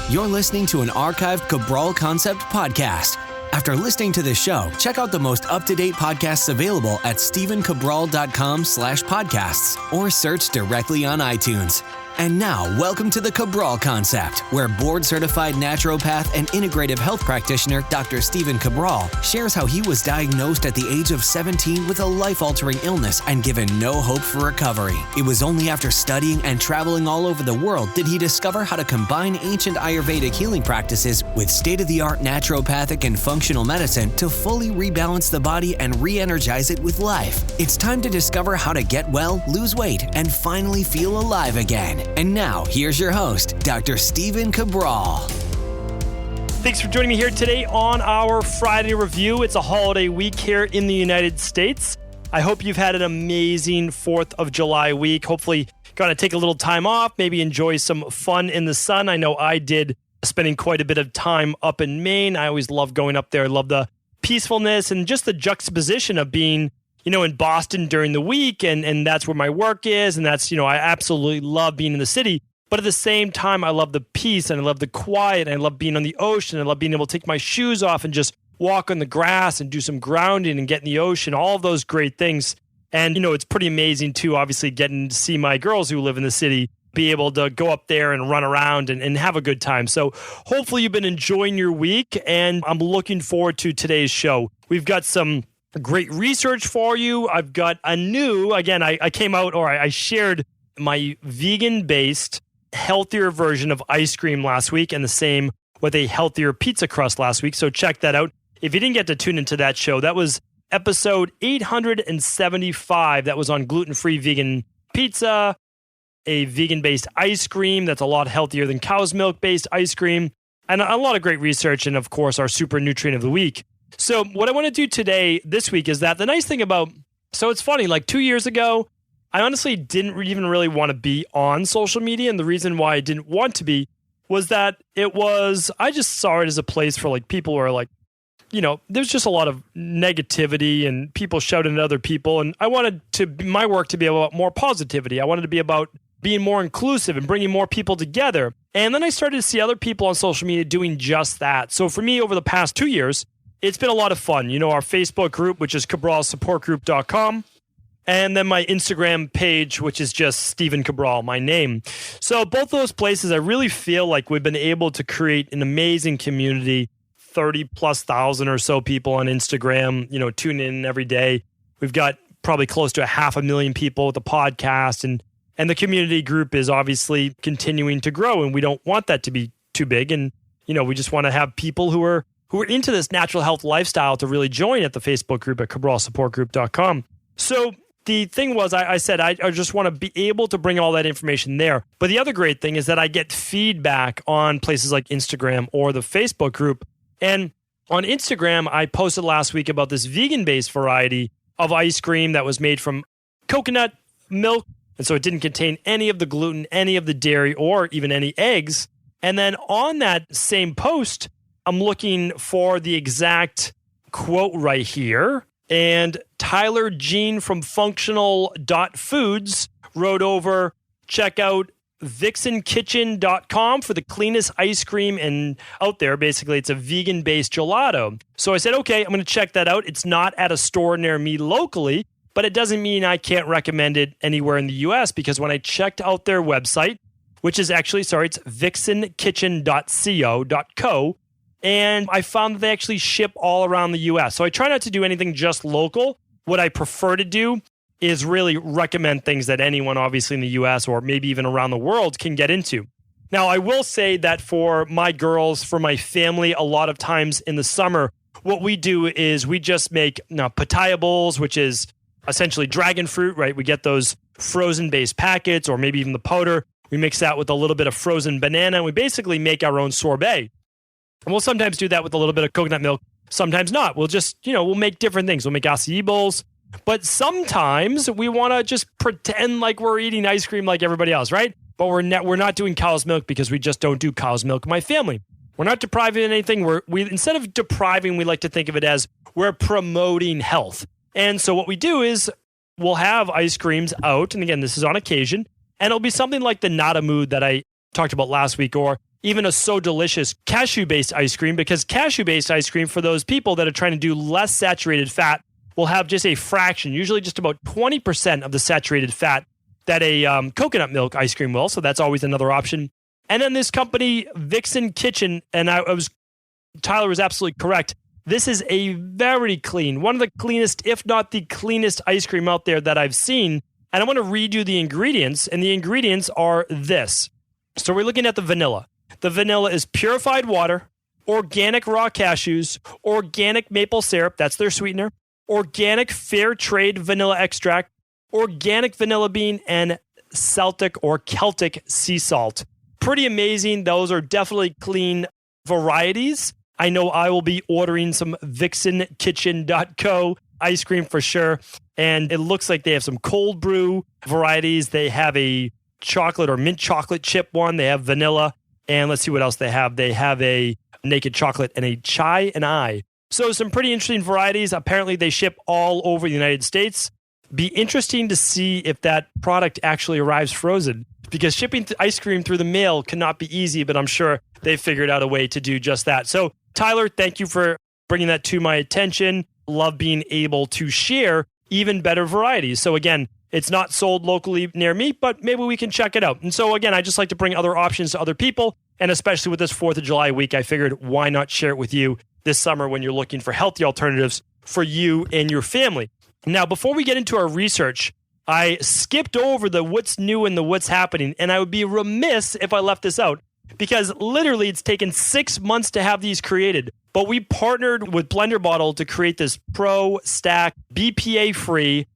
You're listening to an archived Cabral Concept podcast. After listening to this show, check out the most up-to-date podcasts available at stephencabral.com/podcasts or search directly on iTunes. And now, welcome to the Cabral Concept, where board-certified naturopath and integrative health practitioner Dr. Stephen Cabral shares how he was diagnosed at the age of 17 with a life-altering illness and given no hope for recovery. It was only after studying and traveling all over the world did he discover how to combine ancient Ayurvedic healing practices with state-of-the-art naturopathic and functional medicine to fully rebalance the body and re-energize it with life. It's time to discover how to get well, lose weight, and finally feel alive again. And now, here's your host, Dr. Stephen Cabral. Thanks for joining me here today on our Friday review. It's a holiday week here in the United States. I hope you've had an amazing 4th of July week. Hopefully, got to take a little time off, maybe enjoy some fun in the sun. I know I did, spending quite a bit of time up in Maine. I always love going up there. I love the peacefulness and just the juxtaposition of being in Boston during the week, and that's where my work is, and that's, I absolutely love being in the city. But at the same time, I love the peace, and I love the quiet, and I love being on the ocean, and I love being able to take my shoes off and just walk on the grass and do some grounding and get in the ocean, all of those great things. And, it's pretty amazing, too, obviously, getting to see my girls who live in the city be able to go up there and run around and have a good time. So hopefully you've been enjoying your week, and I'm looking forward to today's show. We've got some great research for you. I've got a new, again, I came out, or I shared my vegan-based, healthier version of ice cream last week, and the same with a healthier pizza crust last week. So check that out. If you didn't get to tune into that show, that was episode 875. That was on gluten-free vegan pizza, a vegan-based ice cream that's a lot healthier than cow's milk-based ice cream, and a lot of great research, and of course, our super nutrient of the week. So what I want to do today, this week, is that the nice thing about, so it's funny, like 2 years ago, I honestly didn't even really want to be on social media. And the reason why I didn't want to be was that I just saw it as a place for like people who are like, there's just a lot of negativity and people shouting at other people. And I wanted my work to be about more positivity. I wanted to be about being more inclusive and bringing more people together. And then I started to see other people on social media doing just that. So for me, over the past 2 years, it's been a lot of fun. Our Facebook group, which is cabralsupportgroup.com, and then my Instagram page, which is just Stephen Cabral, my name. So both those places, I really feel like we've been able to create an amazing community, 30,000+ or so people on Instagram, tune in every day. We've got probably close to 500,000 people with the podcast, and the community group is obviously continuing to grow, and we don't want that to be too big. And, we just want to have people who are into this natural health lifestyle to really join at the Facebook group at cabralsupportgroup.com. So the thing was, I said, I just want to be able to bring all that information there. But the other great thing is that I get feedback on places like Instagram or the Facebook group. And on Instagram, I posted last week about this vegan-based variety of ice cream that was made from coconut milk. And so it didn't contain any of the gluten, any of the dairy, or even any eggs. And then on that same post, I'm looking for the exact quote right here. And Tyler Jean from functional.foods wrote over, check out vixenkitchen.com for the cleanest ice cream and out there. Basically, it's a vegan-based gelato. So I said, okay, I'm going to check that out. It's not at a store near me locally, but it doesn't mean I can't recommend it anywhere in the US, because when I checked out their website, which is actually, it's vixenkitchen.co, and I found that they actually ship all around the U.S. So I try not to do anything just local. What I prefer to do is really recommend things that anyone, obviously in the U.S. or maybe even around the world, can get into. Now, I will say that for my girls, for my family, a lot of times in the summer, what we do is we just make pitaya bowls, which is essentially dragon fruit, right? We get those frozen-based packets or maybe even the powder. We mix that with a little bit of frozen banana, and we basically make our own sorbet. And we'll sometimes do that with a little bit of coconut milk, sometimes not. We'll just, we'll make different things. We'll make acai bowls, but sometimes we want to just pretend like we're eating ice cream like everybody else, right? But we're not doing cow's milk because we just don't do cow's milk in my family. We're not depriving anything. We instead of depriving, we like to think of it as we're promoting health. And so what we do is we'll have ice creams out, and again, this is on occasion, and it'll be something like the Nata Mood that I talked about last week, or even a So Delicious cashew-based ice cream, because cashew-based ice cream, for those people that are trying to do less saturated fat, will have just a fraction, usually just about 20% of the saturated fat that a coconut milk ice cream will. So that's always another option. And then this company, Vixen Kitchen, and Tyler was absolutely correct. This is a very clean, one of the cleanest, if not the cleanest ice cream out there that I've seen. And I want to read you the ingredients, and the ingredients are this. So we're looking at the vanilla. The vanilla is purified water, organic raw cashews, organic maple syrup, that's their sweetener, organic fair trade vanilla extract, organic vanilla bean, and Celtic or Celtic sea salt. Pretty amazing. Those are definitely clean varieties. I know I will be ordering some vixenkitchen.co ice cream for sure. And it looks like they have some cold brew varieties. They have a chocolate or mint chocolate chip one. They have vanilla. And let's see what else they have. They have a naked chocolate and a chai and I. So some pretty interesting varieties. Apparently they ship all over the United States. Be interesting to see if that product actually arrives frozen, because shipping ice cream through the mail cannot be easy, but I'm sure they figured out a way to do just that. So Tyler, thank you for bringing that to my attention. Love being able to share even better varieties. So again, it's not sold locally near me, but maybe we can check it out. And so again, I just like to bring other options to other people. And especially with this 4th of July week, I figured why not share it with you this summer when you're looking for healthy alternatives for you and your family. Now, before we get into our research, I skipped over the what's new and the what's happening, and I would be remiss if I left this out, because literally it's taken 6 months to have these created. But we partnered with Blender Bottle to create this Pro Stack BPA-free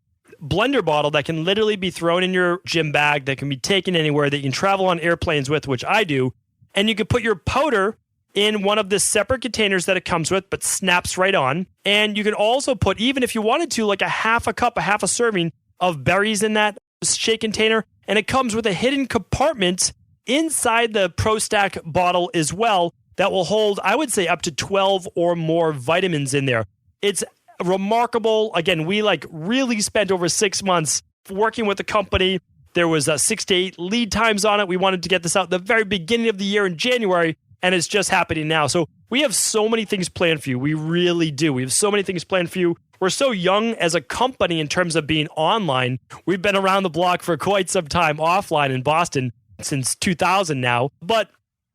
blender bottle that can literally be thrown in your gym bag, that can be taken anywhere, that you can travel on airplanes with, which I do. And you can put your powder in one of the separate containers that it comes with, but snaps right on. And you can also put, even if you wanted to, like a half a serving of berries in that shake container. And it comes with a hidden compartment inside the Pro Stack bottle as well that will hold, I would say, up to 12 or more vitamins in there. It's remarkable. Again, we really spent over 6 months working with the company. There was 6 to 8 lead times on it. We wanted to get this out at the very beginning of the year in January, and it's just happening now. So we have so many things planned for you. We really do. We have so many things planned for you. We're so young as a company in terms of being online. We've been around the block for quite some time offline in Boston since 2000 now. But,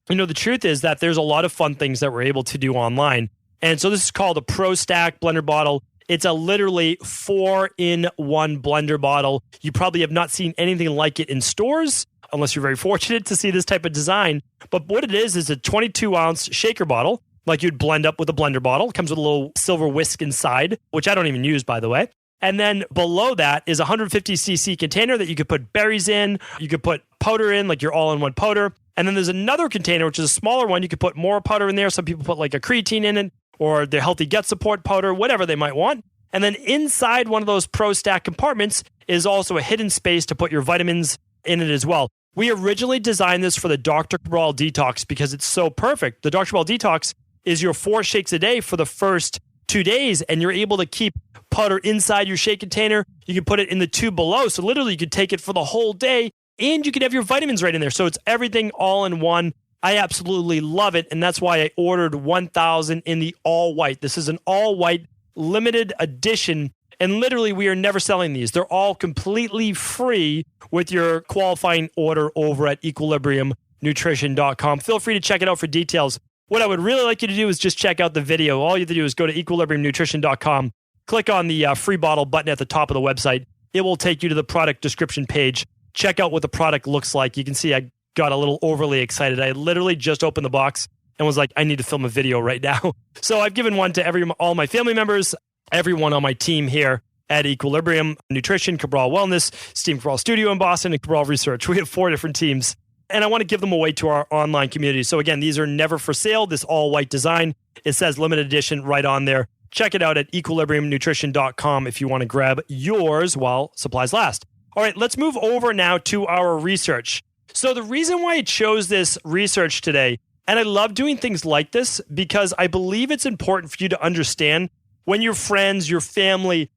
the truth is that there's a lot of fun things that we're able to do online. And so this is called a Pro Stack blender bottle. It's a literally 4-in-1 blender bottle. You probably have not seen anything like it in stores, unless you're very fortunate to see this type of design. But what it is a 22-ounce shaker bottle, like you'd blend up with a blender bottle. It comes with a little silver whisk inside, which I don't even use, by the way. And then below that is a 150cc container that you could put berries in. You could put powder in, like your all-in-one powder. And then there's another container, which is a smaller one. You could put more powder in there. Some people put like a creatine in it, or their healthy gut support powder, whatever they might want. And then inside one of those Pro Stack compartments is also a hidden space to put your vitamins in it as well. We originally designed this for the Dr. Cabral Detox because it's so perfect. The Dr. Cabral Detox is your 4 shakes a day for the first 2 days, and you're able to keep powder inside your shake container. You can put it in the tube below. So literally you could take it for the whole day, and you can have your vitamins right in there. So it's everything all in one. I absolutely love it, and that's why I ordered 1,000 in the all white. This is an all white limited edition, and literally we are never selling these. They're all completely free with your qualifying order over at equilibriumnutrition.com. Feel free to check it out for details. What I would really like you to do is just check out the video. All you have to do is go to equilibriumnutrition.com, click on the free bottle button at the top of the website. It will take you to the product description page. Check out what the product looks like. You can see I got a little overly excited. I literally just opened the box and was like, I need to film a video right now. So I've given one to all my family members, everyone on my team here at Equilibrium Nutrition, Cabral Wellness, Steve Cabral Studio in Boston, and Cabral Research. We have 4 different teams, and I want to give them away to our online community. So again, these are never for sale. This all white design, it says limited edition right on there. Check it out at equilibriumnutrition.com if you want to grab yours while supplies last. All right, let's move over now to our research. So the reason why I chose this research today, and I love doing things like this because I believe it's important for you to understand when your friends, your family,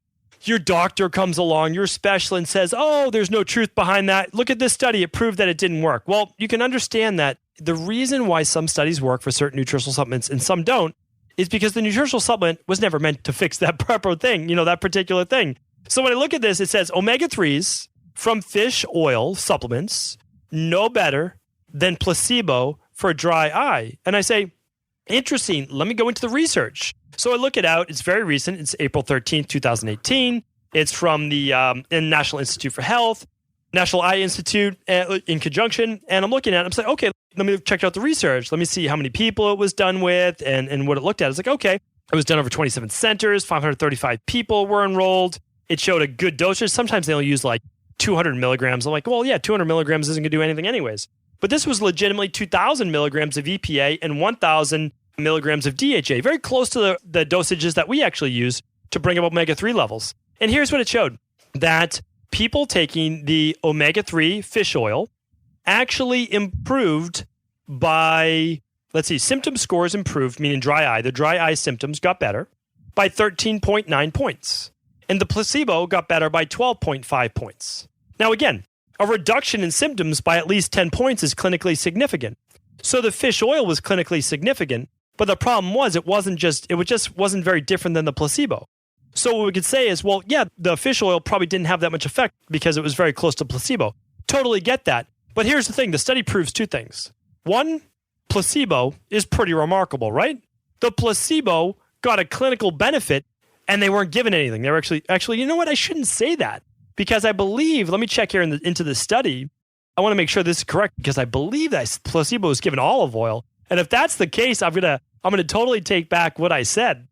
your doctor comes along, your specialist, and says, oh, there's no truth behind that. Look at this study. It proved that it didn't work. Well, you can understand that the reason why some studies work for certain nutritional supplements and some don't is because the nutritional supplement was never meant to fix that proper thing, that particular thing. So when I look at this, it says omega-3s from fish oil supplements no better than placebo for dry eye. And I say, interesting, let me go into the research. So I look it out. It's very recent. It's April 13th, 2018. It's from the National Institute for Health, National Eye Institute in conjunction. And I'm looking at it. I'm saying, okay, let me check out the research. Let me see how many people it was done with and what it looked at. It's like, okay, it was done over 27 centers. 535 people were enrolled. It showed a good dosage. Sometimes they'll use like 200 milligrams. I'm like, well, yeah, 200 milligrams isn't going to do anything anyways. But this was legitimately 2,000 milligrams of EPA and 1,000 milligrams of DHA, very close to the dosages that we actually use to bring up omega-3 levels. And here's what it showed, that people taking the omega-3 fish oil actually improved by, symptom scores improved, meaning dry eye. The dry eye symptoms got better by 13.9 points. And the placebo got better by 12.5 points. Now, again, a reduction in symptoms by at least 10 points is clinically significant. So the fish oil was clinically significant, but the problem was it just wasn't very different than the placebo. So what we could say is, well, yeah, the fish oil probably didn't have that much effect because it was very close to placebo. Totally get that. But here's the thing. The study proves two things. One, placebo is pretty remarkable, right? The placebo got a clinical benefit and they weren't given anything. They were actually, you know what? I shouldn't say that because I believe, let me check here into the study. I want to make sure this is correct because I believe that placebo was given olive oil. And if that's the case, I'm going to totally take back what I said.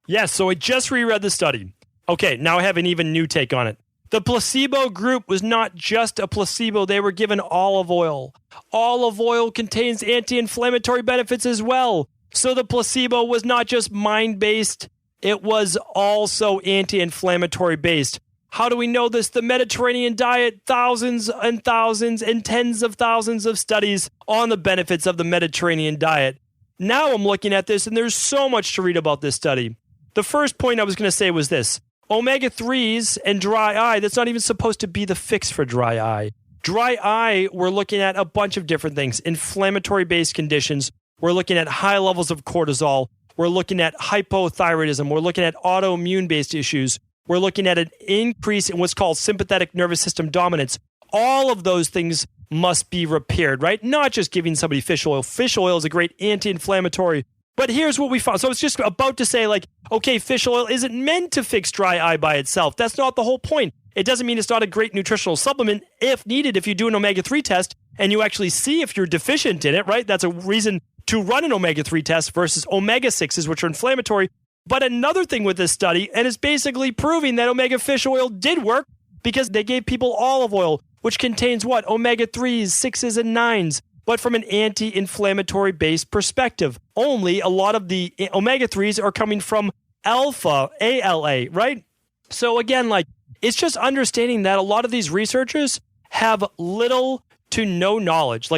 Yes, so I just reread the study. Okay, now I have an even new take on it. The placebo group was not just a placebo. They were given olive oil. Olive oil contains anti-inflammatory benefits as well. So the placebo was not just mind-based. It was also anti-inflammatory based. How do we know this? The Mediterranean diet, thousands and thousands and tens of thousands of studies on the benefits of the Mediterranean diet. Now I'm looking at this and there's so much to read about this study. The first point I was going to say was this. Omega-3s and dry eye, that's not even supposed to be the fix for dry eye. Dry eye, we're looking at a bunch of different things. Inflammatory-based conditions. We're looking at high levels of cortisol. We're looking at hypothyroidism. We're looking at autoimmune-based issues. We're looking at an increase in what's called sympathetic nervous system dominance. All of those things must be repaired, right? Not just giving somebody fish oil. Fish oil is a great anti-inflammatory. But here's what we found. So it's just about to say okay, fish oil isn't meant to fix dry eye by itself. That's not the whole point. It doesn't mean it's not a great nutritional supplement if needed. If you do an omega-3 test and you actually see if you're deficient in it, right? That's a reason to run an omega-3 test versus omega-6s, which are inflammatory. But another thing with this study, and it's basically proving that omega fish oil did work because they gave people olive oil, which contains what? Omega-3s, 6s, and 9s. But from an anti-inflammatory based perspective. Only a lot of the omega-3s are coming from alpha, ALA, right? So again, it's just understanding that a lot of these researchers have little to no knowledge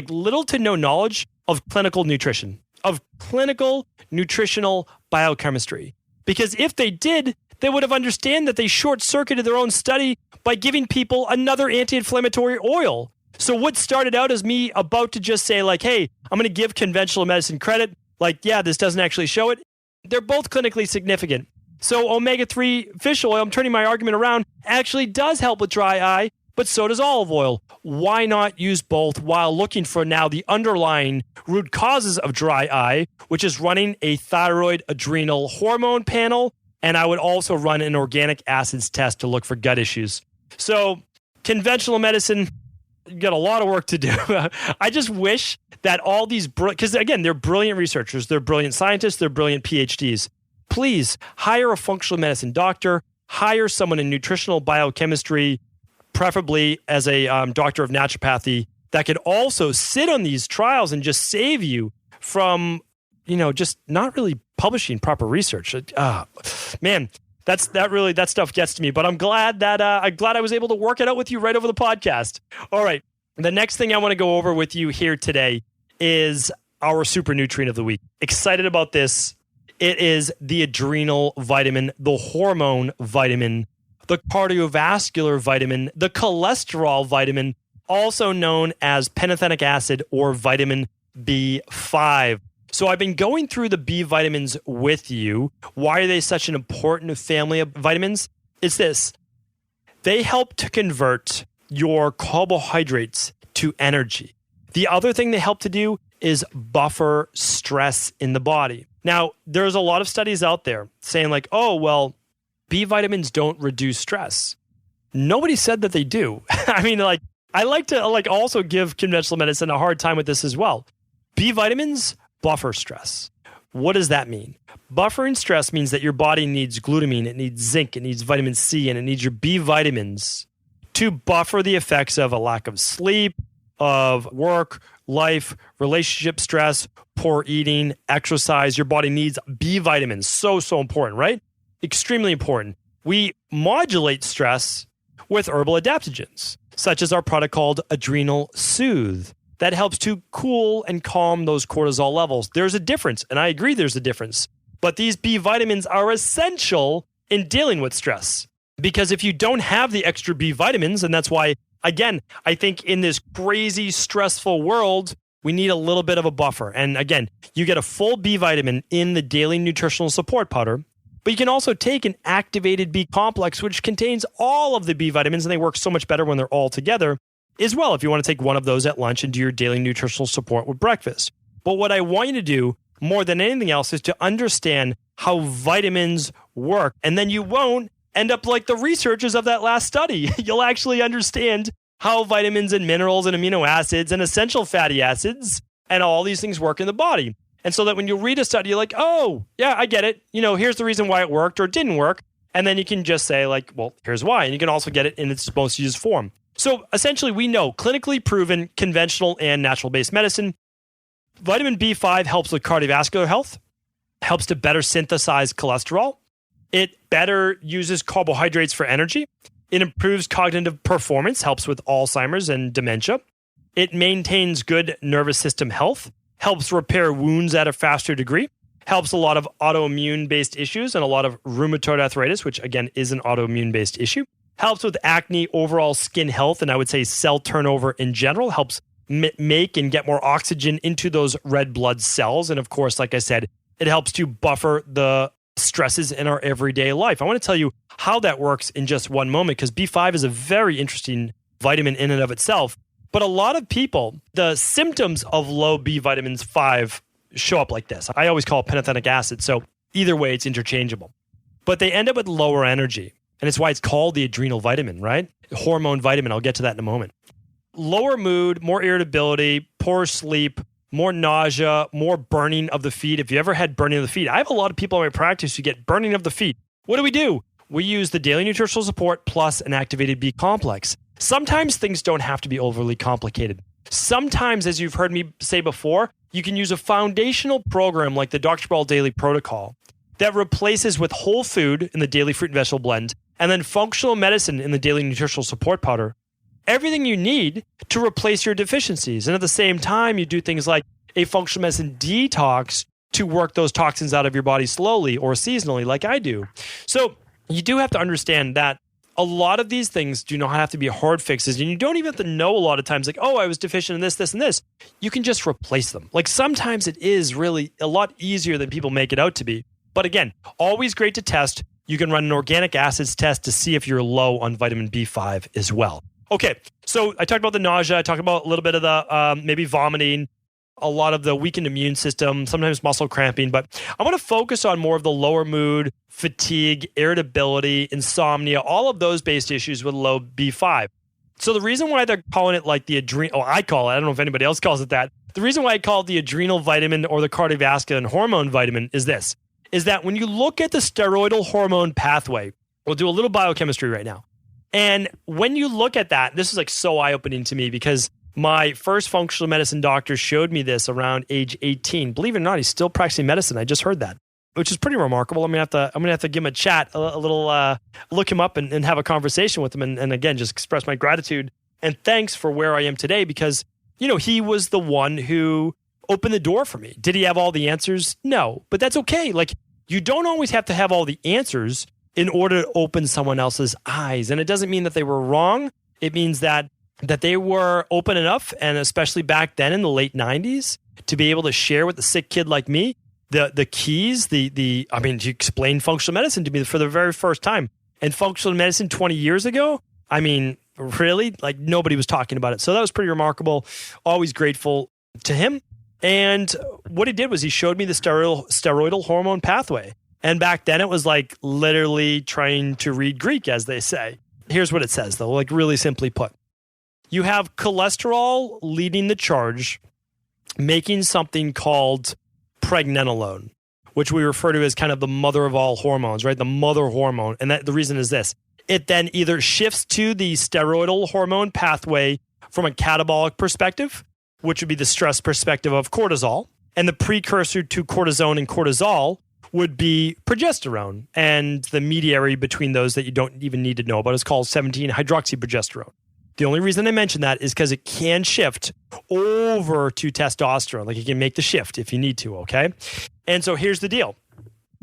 of clinical nutrition, of clinical nutritional biochemistry. Because if they did, they would have understood that they short-circuited their own study by giving people another anti-inflammatory oil. So what started out as me about to just say hey, I'm going to give conventional medicine credit. This doesn't actually show it. They're both clinically significant. So omega-3 fish oil, I'm turning my argument around, actually does help with dry eye, but so does olive oil. Why not use both while looking for now the underlying root causes of dry eye, which is running a thyroid adrenal hormone panel. And I would also run an organic acids test to look for gut issues. So conventional medicine, you got a lot of work to do. I just wish that all these, because again, they're brilliant researchers, they're brilliant scientists, they're brilliant PhDs. Please hire a functional medicine doctor, hire someone in nutritional biochemistry, preferably as a doctor of naturopathy that could also sit on these trials and just save you from, just not really publishing proper research. Man. That stuff gets to me, but I'm glad that I was able to work it out with you right over the podcast. All right. The next thing I want to go over with you here today is our super nutrient of the week. Excited about this. It is the adrenal vitamin, the hormone vitamin, the cardiovascular vitamin, the cholesterol vitamin, also known as pantothenic acid or vitamin B5. So I've been going through the B vitamins with you. Why are they such an important family of vitamins? It's this. They help to convert your carbohydrates to energy. The other thing they help to do is buffer stress in the body. Now, there's a lot of studies out there saying like, oh, well, B vitamins don't reduce stress. Nobody said that they do. I mean, like, I like to also give conventional medicine a hard time with this as well. B vitamins buffer stress. What does that mean? Buffering stress means that your body needs glutamine, it needs zinc, it needs vitamin C, and it needs your B vitamins to buffer the effects of a lack of sleep, of work, life, relationship stress, poor eating, exercise. Your body needs B vitamins. So important, right? Extremely important. We modulate stress with herbal adaptogens, such as our product called Adrenal Soothe. That helps to cool and calm those cortisol levels. There's a difference, and I agree there's a difference. But these B vitamins are essential in dealing with stress. Because if you don't have the extra B vitamins, and that's why, again, I think in this crazy, stressful world, we need a little bit of a buffer. And again, you get a full B vitamin in the daily nutritional support powder, but you can also take an activated B complex, which contains all of the B vitamins, and they work so much better when they're all together as well, if you want to take one of those at lunch and do your daily nutritional support with breakfast. But what I want you to do more than anything else is to understand how vitamins work. And then you won't end up like the researchers of that last study. You'll actually understand how vitamins and minerals and amino acids and essential fatty acids and all these things work in the body. And so that when you read a study, you're like, oh, yeah, I get it. You know, here's the reason why it worked or didn't work. And then you can just say like, well, here's why. And you can also get it in its most used form. So essentially, we know clinically proven conventional and natural-based medicine. Vitamin B5 helps with cardiovascular health, helps to better synthesize cholesterol. It better uses carbohydrates for energy. It improves cognitive performance, helps with Alzheimer's and dementia. It maintains good nervous system health, helps repair wounds at a faster degree, helps a lot of autoimmune-based issues and a lot of rheumatoid arthritis, which again is an autoimmune-based issue. Helps with acne, overall skin health, and I would say cell turnover in general. Helps make and get more oxygen into those red blood cells. And of course, like I said, it helps to buffer the stresses in our everyday life. I want to tell you how that works in just one moment, because B5 is a very interesting vitamin in and of itself. But a lot of people, the symptoms of low B vitamins 5 show up like this. I always call it pantothenic acid. So either way, it's interchangeable. But they end up with lower energy. And it's why it's called the adrenal vitamin, right? Hormone vitamin. I'll get to that in a moment. Lower mood, more irritability, poor sleep, more nausea, more burning of the feet. If you ever had burning of the feet, I have a lot of people in my practice who get burning of the feet. What do? We use the daily nutritional support plus an activated B complex. Sometimes things don't have to be overly complicated. Sometimes, as you've heard me say before, you can use a foundational program like the Dr. Cabral Daily Protocol that replaces with whole food in the daily fruit and vegetable blend, and then functional medicine in the daily nutritional support powder. Everything you need to replace your deficiencies. And at the same time, you do things like a functional medicine detox to work those toxins out of your body slowly or seasonally, like I do. So you do have to understand that a lot of these things do not have to be hard fixes. And you don't even have to know a lot of times like, oh, I was deficient in this, this, and this. You can just replace them. Like sometimes it is really a lot easier than people make it out to be. But again, always great to test. You can run an organic acids test to see if you're low on vitamin B5 as well. Okay, so I talked about the nausea. I talked about a little bit of the maybe vomiting, a lot of the weakened immune system, sometimes muscle cramping. But I want to focus on more of the lower mood, fatigue, irritability, insomnia, all of those based issues with low B5. So the reason why they're calling it like the adrenal, I call it, I don't know if anybody else calls it that. The reason why I call it the adrenal vitamin or the cardiovascular and hormone vitamin is this. Is that when you look at the steroidal hormone pathway, we'll do a little biochemistry right now. And when you look at that, this is like so eye-opening to me because my first functional medicine doctor showed me this around age 18. Believe it or not, he's still practicing medicine. I just heard that, which is pretty remarkable. I'm gonna have to give him a chat, a little look him up and have a conversation with him, and again just express my gratitude and thanks for where I am today because he was the one who opened the door for me. Did he have all the answers? No, but that's okay. Like you don't always have to have all the answers in order to open someone else's eyes, and it doesn't mean that they were wrong. It means that they were open enough, and especially back then in the late 90s, to be able to share with a sick kid like me the keys, to explain functional medicine to me for the very first time. And functional medicine 20 years ago, I mean, really, like nobody was talking about it. So that was pretty remarkable. Always grateful to him. And what he did was he showed me the steroidal hormone pathway. And back then it was like literally trying to read Greek, as they say. Here's what it says, though, like really simply put. You have cholesterol leading the charge, making something called pregnenolone, which we refer to as kind of the mother of all hormones, right? The mother hormone. And the reason is this. It then either shifts to the steroidal hormone pathway from a catabolic perspective, which would be the stress perspective of cortisol. And the precursor to cortisone and cortisol would be progesterone. And the mediary between those that you don't even need to know about is called 17-hydroxyprogesterone. The only reason I mention that is because it can shift over to testosterone. Like you can make the shift if you need to, okay? And so here's the deal.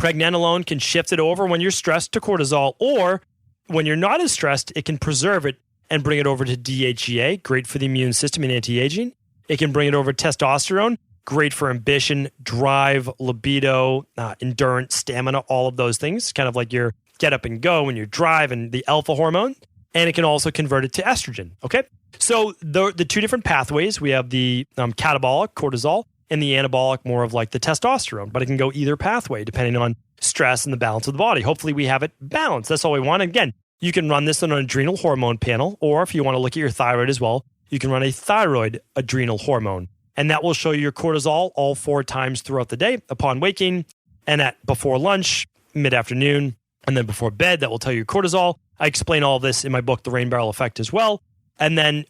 Pregnenolone can shift it over when you're stressed to cortisol, or when you're not as stressed, it can preserve it and bring it over to DHEA, great for the immune system and anti-aging. It can bring it over to testosterone, great for ambition, drive, libido, endurance, stamina, all of those things, kind of like your get up and go when you drive and the alpha hormone. And it can also convert it to estrogen, okay? So the two different pathways, we have the catabolic, cortisol, and the anabolic, more of like the testosterone. But it can go either pathway depending on stress and the balance of the body. Hopefully we have it balanced. That's all we want. Again, you can run this on an adrenal hormone panel, or if you want to look at your thyroid as well, you can run a thyroid adrenal hormone. And that will show you your cortisol all 4 times throughout the day upon waking, and before lunch, mid-afternoon, and then before bed. That will tell you your cortisol. I explain all of this in my book, The Rain Barrel Effect, as well. And then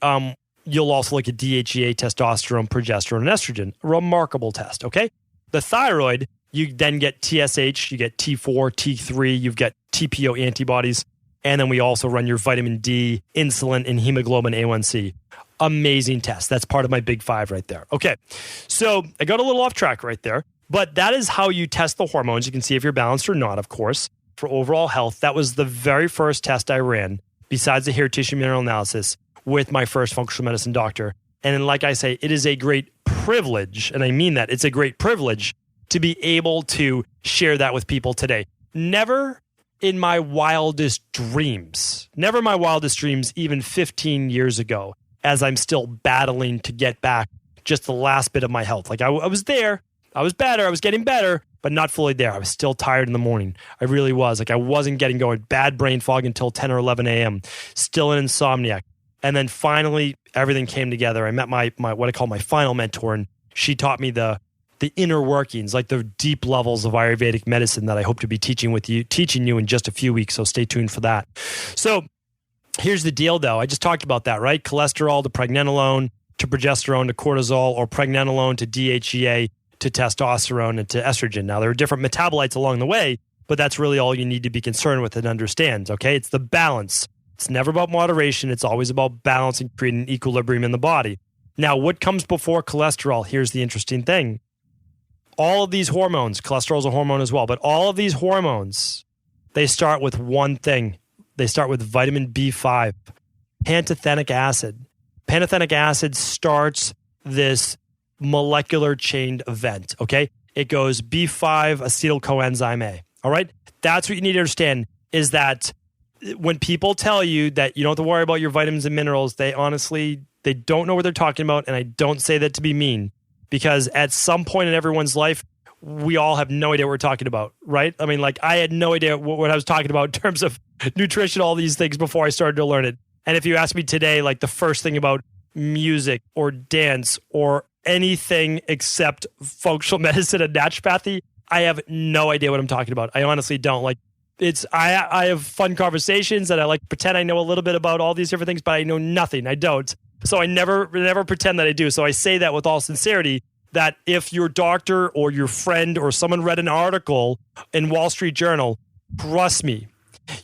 you'll also look at DHEA, testosterone, progesterone, and estrogen. Remarkable test, okay? The thyroid, you then get TSH, you get T4, T3, you've got TPO antibodies, and then we also run your vitamin D, insulin, and hemoglobin A1C. Amazing test. That's part of my big 5 right there. Okay, so I got a little off track right there, but that is how you test the hormones. You can see if you're balanced or not, of course, for overall health. That was the very first test I ran, besides the hair tissue mineral analysis, with my first functional medicine doctor. And then, like I say, it is a great privilege, and I mean that, it's a great privilege to be able to share that with people today. Never in my wildest dreams, even 15 years ago, as I'm still battling to get back just the last bit of my health. Like I was there, I was better, I was getting better, but not fully there. I was still tired in the morning. I really was. Like I wasn't getting going. Bad brain fog until 10 or 11 a.m. Still an insomniac. And then finally, everything came together. I met my what I call my final mentor, and she taught me the inner workings, like the deep levels of Ayurvedic medicine that I hope to be teaching you in just a few weeks. So stay tuned for that. So here's the deal, though. I just talked about that, right? Cholesterol to pregnenolone to progesterone to cortisol, or pregnenolone to DHEA to testosterone and to estrogen. Now, there are different metabolites along the way, but that's really all you need to be concerned with and understand, okay? It's the balance. It's never about moderation. It's always about balance and creating equilibrium in the body. Now, what comes before cholesterol? Here's the interesting thing. All of these hormones, cholesterol is a hormone as well, but all of these hormones, they start with one thing. They start with vitamin B5, pantothenic acid. Pantothenic acid starts this molecular chain event, okay? It goes B5 acetyl coenzyme A, all right? That's what you need to understand, is that when people tell you that you don't have to worry about your vitamins and minerals, they don't know what they're talking about, and I don't say that to be mean, because at some point in everyone's life, we all have no idea what we're talking about, right? I mean, like I had no idea what I was talking about in terms of nutrition, all these things before I started to learn it. And if you ask me today, like the first thing about music or dance or anything except functional medicine and naturopathy, I have no idea what I'm talking about. I honestly don't. Like I have fun conversations and I like to pretend I know a little bit about all these different things, but I know nothing. I don't. So I never pretend that I do. So I say that with all sincerity, that if your doctor or your friend or someone read an article in Wall Street Journal, trust me,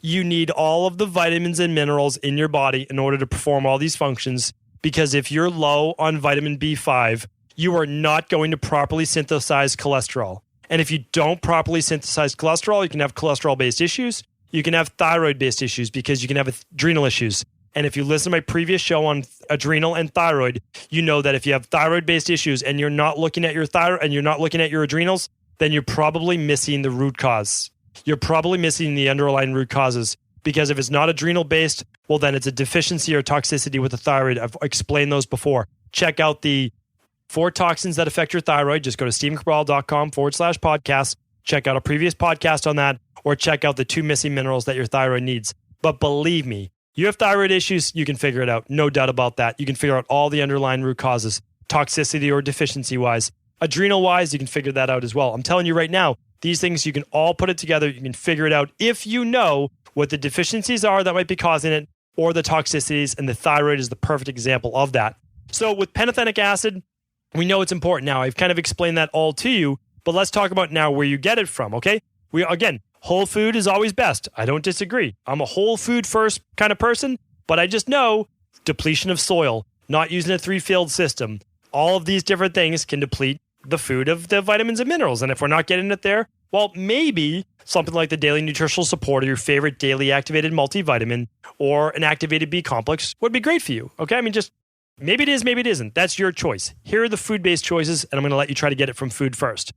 you need all of the vitamins and minerals in your body in order to perform all these functions. Because if you're low on vitamin B5, you are not going to properly synthesize cholesterol. And if you don't properly synthesize cholesterol, you can have cholesterol-based issues. You can have thyroid-based issues because you can have adrenal issues. And if you listen to my previous show on adrenal and thyroid, you know that if you have thyroid-based issues and you're not looking at your thyroid and you're not looking at your adrenals, then you're probably missing the root cause. You're probably missing the underlying root causes, because if it's not adrenal-based, well, then it's a deficiency or toxicity with the thyroid. I've explained those before. Check out the 4 toxins that affect your thyroid. Just go to stevencabral.com/podcast. Check out a previous podcast on that, or check out the 2 missing minerals that your thyroid needs. But believe me, you have thyroid issues, you can figure it out. No doubt about that. You can figure out all the underlying root causes, toxicity or deficiency-wise. Adrenal-wise, you can figure that out as well. I'm telling you right now, these things, you can all put it together. You can figure it out if you know what the deficiencies are that might be causing it, or the toxicities, and the thyroid is the perfect example of that. So with pantothenic acid, we know it's important now. I've kind of explained that all to you, but let's talk about now where you get it from, okay? Again, whole food is always best. I don't disagree. I'm a whole food first kind of person, but I just know depletion of soil, not using a 3-field system, all of these different things can deplete the food of the vitamins and minerals. And if we're not getting it there, well, maybe something like the daily nutritional support or your favorite daily activated multivitamin or an activated B complex would be great for you. Okay. I mean, just maybe it is, maybe it isn't. That's your choice. Here are the food-based choices, and I'm going to let you try to get it from food first.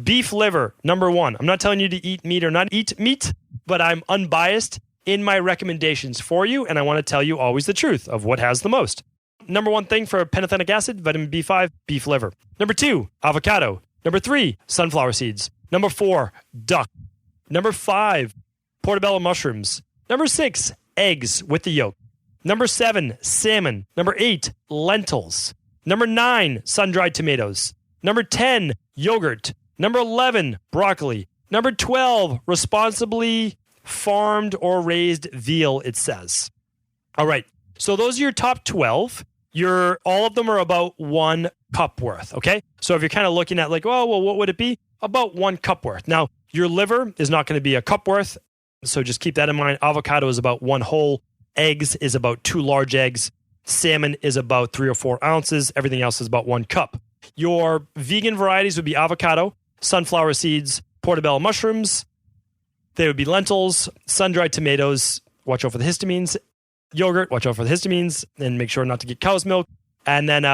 Beef liver, number 1. I'm not telling you to eat meat or not eat meat, but I'm unbiased in my recommendations for you, and I want to tell you always the truth of what has the most. Number 1 thing for pantothenic acid, vitamin B5, beef liver. Number 2, avocado. Number 3, sunflower seeds. Number 4, duck. Number 5, portobello mushrooms. Number 6, eggs with the yolk. Number 7, salmon. Number 8, lentils. Number 9, sun-dried tomatoes. Number 10, yogurt. Number 11, broccoli. Number 12, responsibly farmed or raised veal, it says. All right. So those are your top 12. All of them are about 1 cup worth, okay? So if you're kind of looking at like, oh, well, what would it be? About 1 cup worth. Now, your liver is not going to be a cup worth, so just keep that in mind. Avocado is about 1 whole. Eggs is about 2 large eggs. Salmon is about 3 or 4 ounces. Everything else is about 1 cup. Your vegan varieties would be avocado, sunflower seeds, portobello mushrooms. They would be lentils, sun-dried tomatoes. Watch out for the histamines. Yogurt, watch out for the histamines, and make sure not to get cow's milk. And then,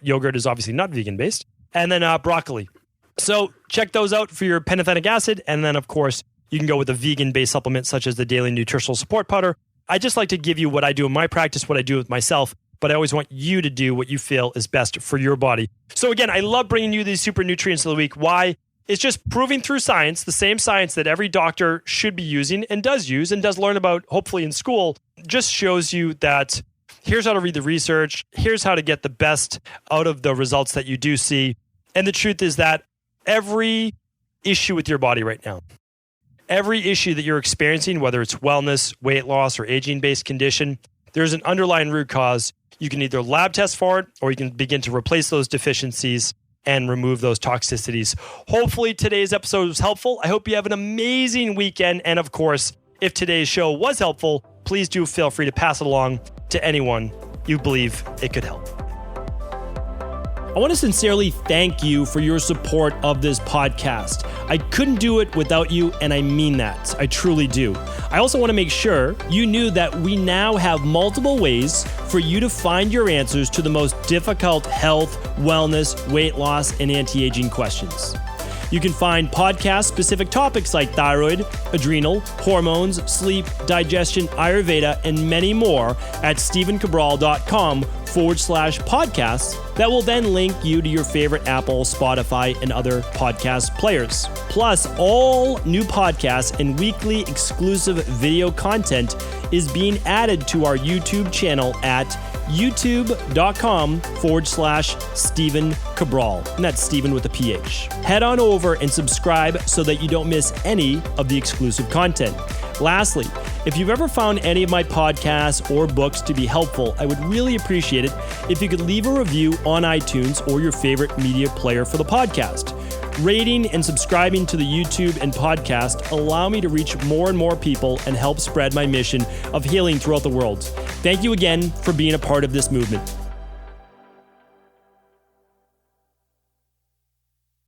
yogurt is obviously not vegan-based. And then broccoli. So check those out for your pantothenic acid. And then, of course, you can go with a vegan-based supplement such as the Daily Nutritional Support Powder. I just like to give you what I do in my practice, what I do with myself, but I always want you to do what you feel is best for your body. So again, I love bringing you these super nutrients of the week. Why? It's just proving through science, the same science that every doctor should be using and does use and does learn about, hopefully in school, just shows you that here's how to read the research, here's how to get the best out of the results that you do see. And the truth is that every issue with your body right now, every issue that you're experiencing, whether it's wellness, weight loss, or aging-based condition, there's an underlying root cause. You can either lab test for it, or you can begin to replace those deficiencies and remove those toxicities. Hopefully today's episode was helpful. I hope you have an amazing weekend. And of course, if today's show was helpful, please do feel free to pass it along to anyone you believe it could help. I want to sincerely thank you for your support of this podcast. I couldn't do it without you, and I mean that. I truly do. I also want to make sure you knew that we now have multiple ways for you to find your answers to the most difficult health, wellness, weight loss, and anti-aging questions. You can find podcast-specific topics like thyroid, adrenal, hormones, sleep, digestion, Ayurveda, and many more at stevencabral.com/podcasts that will then link you to your favorite Apple, Spotify, and other podcast players. Plus, all new podcasts and weekly exclusive video content is being added to our YouTube channel at youtube.com/Stephen Cabral. And that's Stephen with a PH. Head on over and subscribe so that you don't miss any of the exclusive content. Lastly, if you've ever found any of my podcasts or books to be helpful, I would really appreciate it if you could leave a review on iTunes or your favorite media player for the podcast. Rating and subscribing to the YouTube and podcast allow me to reach more and more people and help spread my mission of healing throughout the world. Thank you again for being a part of this movement.